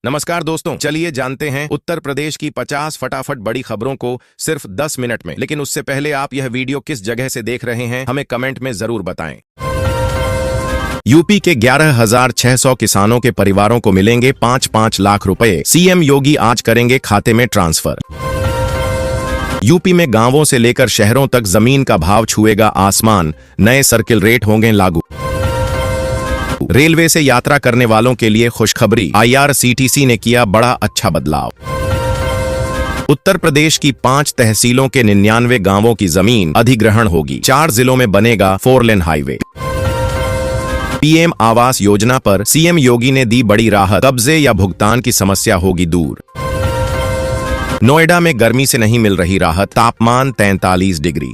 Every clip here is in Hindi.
नमस्कार दोस्तों, चलिए जानते हैं उत्तर प्रदेश की 50 फटाफट बड़ी खबरों को सिर्फ 10 मिनट में। लेकिन उससे पहले आप यह वीडियो किस जगह से देख रहे हैं हमें कमेंट में जरूर बताएं। यूपी के 11,600 किसानों के परिवारों को मिलेंगे 5-5 लाख रुपए, सीएम योगी आज करेंगे खाते में ट्रांसफर। यूपी में गांवों से लेकर शहरों तक जमीन का भाव छुएगा आसमान, नए सर्किल रेट होंगे लागू। रेलवे से यात्रा करने वालों के लिए खुशखबरी, आईआरसीटीसी ने किया बड़ा अच्छा बदलाव। उत्तर प्रदेश की 5 तहसीलों के 99 गांवों की जमीन अधिग्रहण होगी, 4 जिलों में बनेगा 4 lane highway. PM Awas Yojana पर सीएम योगी ने दी बड़ी राहत, कब्जे या भुगतान की समस्या होगी दूर। नोएडा में गर्मी से नहीं मिल रही राहत, तापमान 43 डिग्री।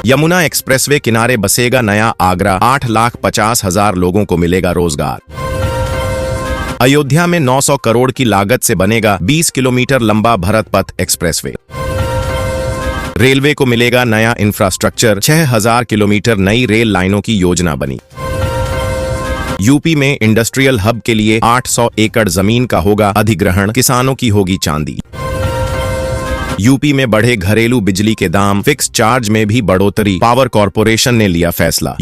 यमुना एक्सप्रेसवे किनारे बसेगा नया आगरा, 8,50,000 लोगों को मिलेगा रोजगार। अयोध्या में 900 करोड़ की लागत से बनेगा 20 किलोमीटर लंबा भरत पथ एक्सप्रेसवे। रेलवे को मिलेगा नया इंफ्रास्ट्रक्चर, 6,000 किलोमीटर नई रेल लाइनों की योजना बनी। यूपी में इंडस्ट्रियल हब के लिए 800 एकड़ जमीन का होगा अधिग्रहण, किसानों की होगी चांदी। यूपी में बढ़े घरेलू बिजली के दाम, फिक्स चार्ज में भी बढ़ोतरी, पावर कॉर्पोरेशन ने लिया फैसला।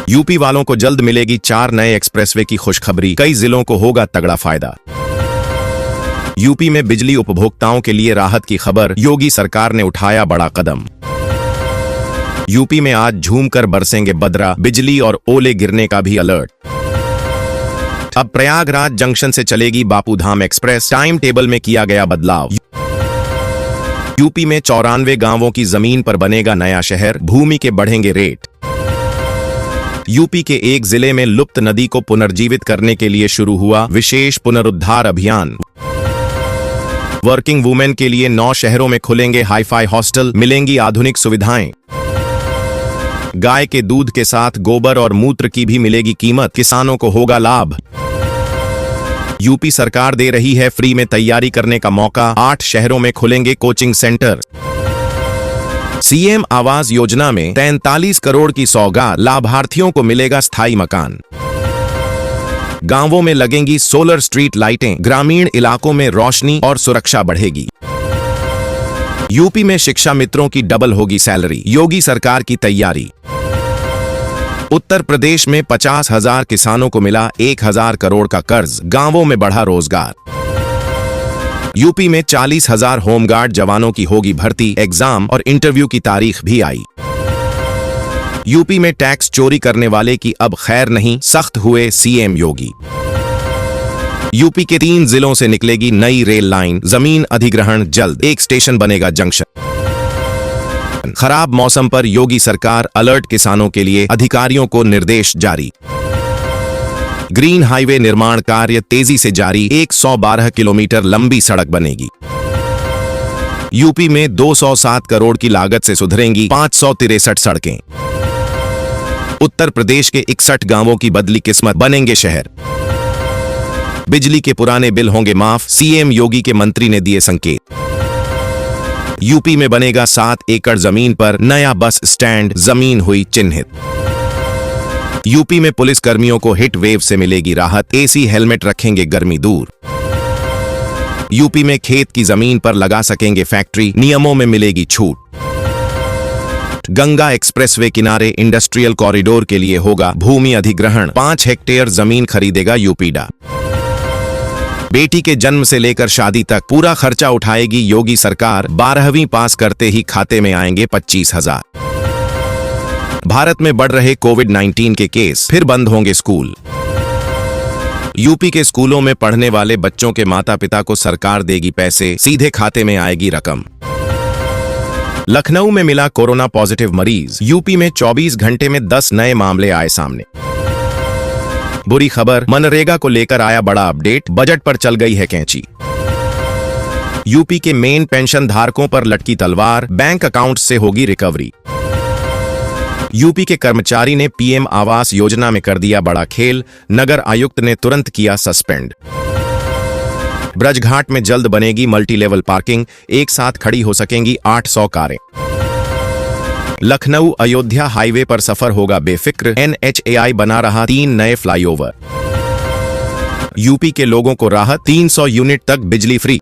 यूपी वालों को जल्द मिलेगी 4 नए एक्सप्रेसवे की खुशखबरी, कई जिलों को होगा तगड़ा फायदा। यूपी में बिजली उपभोक्ताओं के लिए राहत की खबर, योगी सरकार ने उठाया बड़ा कदम। यूपी में आज झूमकर बरसेंगे बदरा, बिजली और ओले गिरने का भी अलर्ट। अब प्रयागराज जंक्शन से चलेगी बापूधाम एक्सप्रेस, टाइम टेबल में किया गया बदलाव। यूपी में 94 गांवों की जमीन पर बनेगा नया शहर, भूमि के बढ़ेंगे रेट। यूपी के एक जिले में लुप्त नदी को पुनर्जीवित करने के लिए शुरू हुआ विशेष पुनरुद्धार अभियान। वर्किंग वुमेन के लिए 9 शहरों में खुलेंगे हाईफाई हॉस्टल, मिलेंगी आधुनिक सुविधाएं। गाय के दूध के साथ गोबर और मूत्र की भी मिलेगी कीमत, किसानों को होगा लाभ। यूपी सरकार दे रही है फ्री में तैयारी करने का मौका, 8 शहरों में खुलेंगे coaching centre. CM Awas Yojana में 43 करोड़ की सौगात, लाभार्थियों को मिलेगा स्थायी मकान। गांवों में लगेंगी सोलर स्ट्रीट लाइटें, ग्रामीण इलाकों में रोशनी और सुरक्षा बढ़ेगी। यूपी में शिक्षा मित्रों की डबल होगी सैलरी, योगी सरकार की तैयारी। उत्तर प्रदेश में 50,000 किसानों को मिला 1,000 करोड़ का कर्ज, गांवों में बढ़ा रोजगार। यूपी में 40,000 होमगार्ड जवानों की होगी भर्ती, एग्जाम और इंटरव्यू की तारीख भी आई। यूपी में टैक्स चोरी करने वाले की अब खैर नहीं, सख्त हुए सीएम योगी। यूपी के 3 जिलों से निकलेगी नई रेल लाइन, जमीन अधिग्रहण जल्द, एक स्टेशन बनेगा जंक्शन। खराब मौसम पर योगी सरकार अलर्ट, किसानों के लिए अधिकारियों को निर्देश जारी। ग्रीन हाईवे निर्माण कार्य तेजी से जारी, 112 किलोमीटर लंबी सड़क बनेगी। यूपी में 207 करोड़ की लागत से सुधरेंगी 563 सड़कें। उत्तर प्रदेश के 61 गांवों की बदली किस्मत, बनेंगे शहर। बिजली के पुराने बिल होंगे माफ, सीएम योगी के मंत्री ने दिए संकेत। यूपी में बनेगा 7 एकड़ जमीन पर नया बस स्टैंड, जमीन हुई चिन्हित। यूपी में पुलिस कर्मियों को हिट वेव से मिलेगी राहत, एसी हेलमेट रखेंगे गर्मी दूर। यूपी में खेत की जमीन पर लगा सकेंगे फैक्ट्री, नियमों में मिलेगी छूट। गंगा एक्सप्रेसवे किनारे इंडस्ट्रियल कॉरिडोर के लिए होगा भूमि अधिग्रहण, 5 हेक्टेयर जमीन खरीदेगा यूपीडा। बेटी के जन्म से लेकर शादी तक पूरा खर्चा उठाएगी योगी सरकार, 12वीं पास करते ही खाते में आएंगे 25,000। भारत में बढ़ रहे कोविड-19 के केस, फिर बंद होंगे स्कूल। यूपी के स्कूलों में पढ़ने वाले बच्चों के माता पिता को सरकार देगी पैसे, सीधे खाते में आएगी रकम। लखनऊ में मिला कोरोना पॉजिटिव मरीज, यूपी में 24 घंटे में 10 नए मामले आए सामने। बुरी खबर, मनरेगा को लेकर आया बड़ा अपडेट, बजट पर चल गई है कैंची। यूपी के मेन पेंशन धारकों पर लटकी तलवार, बैंक अकाउंट से होगी रिकवरी। यूपी के कर्मचारी ने पीएम आवास योजना में कर दिया बड़ा खेल, नगर आयुक्त ने तुरंत किया सस्पेंड। ब्रजघाट में जल्द बनेगी मल्टी लेवल पार्किंग, एक साथ खड़ी हो सकेंगी 800 कारें। लखनऊ अयोध्या हाईवे पर सफर होगा बेफिक्र, NHAI बना रहा 3 नए फ्लाईओवर। यूपी के लोगों को राहत, 300 यूनिट तक बिजली फ्री।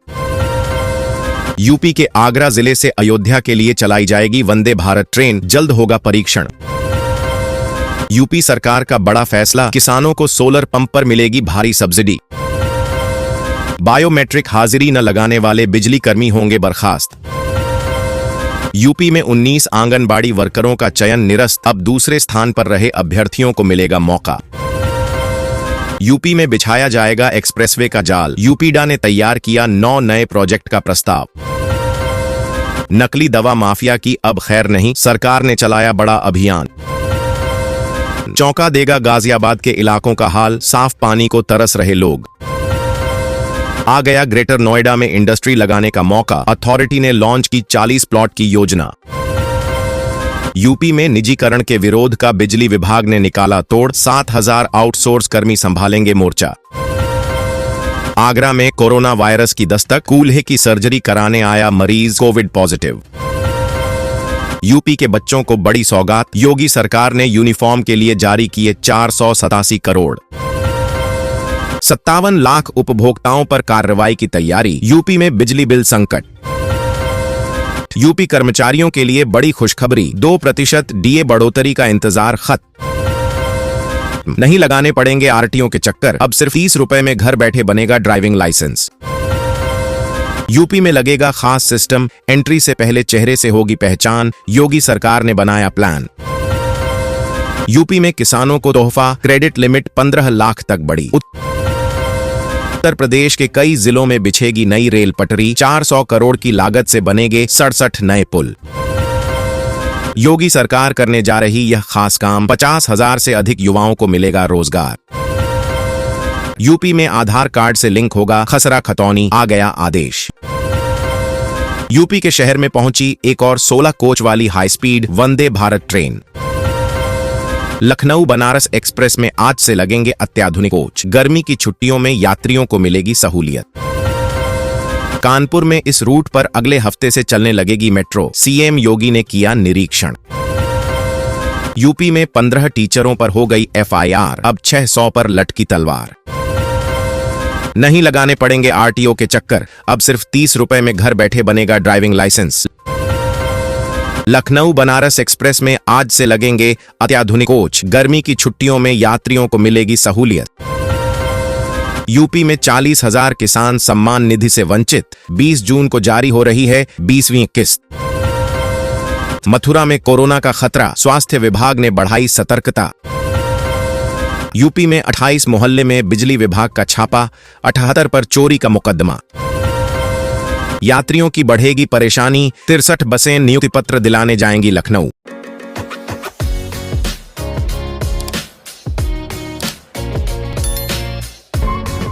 यूपी के आगरा जिले से अयोध्या के लिए चलाई जाएगी वंदे भारत ट्रेन, जल्द होगा परीक्षण। यूपी सरकार का बड़ा फैसला, किसानों को सोलर पंप पर मिलेगी भारी सब्सिडी। बायोमेट्रिक हाजिरी न लगाने वाले बिजली कर्मी होंगे बर्खास्त। यूपी में 19 आंगनबाड़ी वर्करों का चयन निरस्त, अब दूसरे स्थान पर रहे अभ्यर्थियों को मिलेगा मौका। यूपी में बिछाया जाएगा एक्सप्रेसवे का जाल, यूपीडा ने तैयार किया 9 नए प्रोजेक्ट का प्रस्ताव। नकली दवा माफिया की अब खैर नहीं, सरकार ने चलाया बड़ा अभियान। चौंका देगा गाजियाबाद के इलाकों का हाल, साफ पानी को तरस रहे लोग। आ गया ग्रेटर नोएडा में इंडस्ट्री लगाने का मौका, अथॉरिटी ने लॉन्च की 40 प्लॉट की योजना। यूपी में निजीकरण के विरोध का बिजली विभाग ने निकाला तोड़, 7,000 आउटसोर्स कर्मी संभालेंगे मोर्चा। आगरा में कोरोना वायरस की दस्तक, कूल्हे की सर्जरी कराने आया मरीज कोविड पॉजिटिव। यूपी के बच्चों को बड़ी सौगात, योगी सरकार ने यूनिफॉर्म के लिए जारी किए 487 करोड़। 57 लाख उपभोक्ताओं पर कार्रवाई की तैयारी, यूपी में बिजली बिल संकट। यूपी कर्मचारियों के लिए बड़ी खुशखबरी, 2% डीए बढ़ोतरी का इंतजार खत्म। नहीं लगाने पड़ेंगे आरटीओ के चक्कर, अब सिर्फ 30 रुपए में घर बैठे बनेगा ड्राइविंग लाइसेंस। यूपी में लगेगा खास सिस्टम, एंट्री से पहले चेहरे से होगी पहचान, योगी सरकार ने बनाया प्लान। यूपी में किसानों को तोहफा, क्रेडिट लिमिट 15 लाख तक बढ़ी। उत्तर प्रदेश के कई जिलों में बिछेगी नई रेल पटरी, 400 करोड़ की लागत से बनेंगे 67 नए पुल। योगी सरकार करने जा रही यह खास काम, 50,000 से अधिक युवाओं को मिलेगा रोजगार। यूपी में आधार कार्ड से लिंक होगा खसरा खतौनी, आ गया आदेश। यूपी के शहर में पहुंची एक और 16 कोच वाली high speed Vande Bharat train. Lucknow Banaras express में आज से लगेंगे अत्याधुनिक कोच, गर्मी की छुट्टियों में यात्रियों को मिलेगी सहूलियत। कानपुर में इस रूट पर अगले हफ्ते से चलने लगेगी मेट्रो, सीएम योगी ने किया निरीक्षण। यूपी में 15 टीचरों पर हो गई एफआईआर, अब 600 पर लटकी तलवार। नहीं लगाने पड़ेंगे आरटीओ के चक्कर, अब सिर्फ 30 रुपए में घर बैठे बनेगा driving licence. Lucknow Banaras express में आज से लगेंगे अत्याधुनिक कोच, गर्मी की छुट्टियों में यात्रियों को मिलेगी सहूलियत। यूपी में 40,000 किसान सम्मान निधि से वंचित, 20 जून को जारी हो रही है 20वीं किस्त। मथुरा में कोरोना का खतरा, स्वास्थ्य विभाग ने बढ़ाई सतर्कता। यूपी में 28 मोहल्ले में बिजली विभाग का छापा, 78 पर चोरी का मुकदमा। यात्रियों की बढ़ेगी परेशानी, 63 बसें नियुक्ति पत्र दिलाने जाएंगी लखनऊ।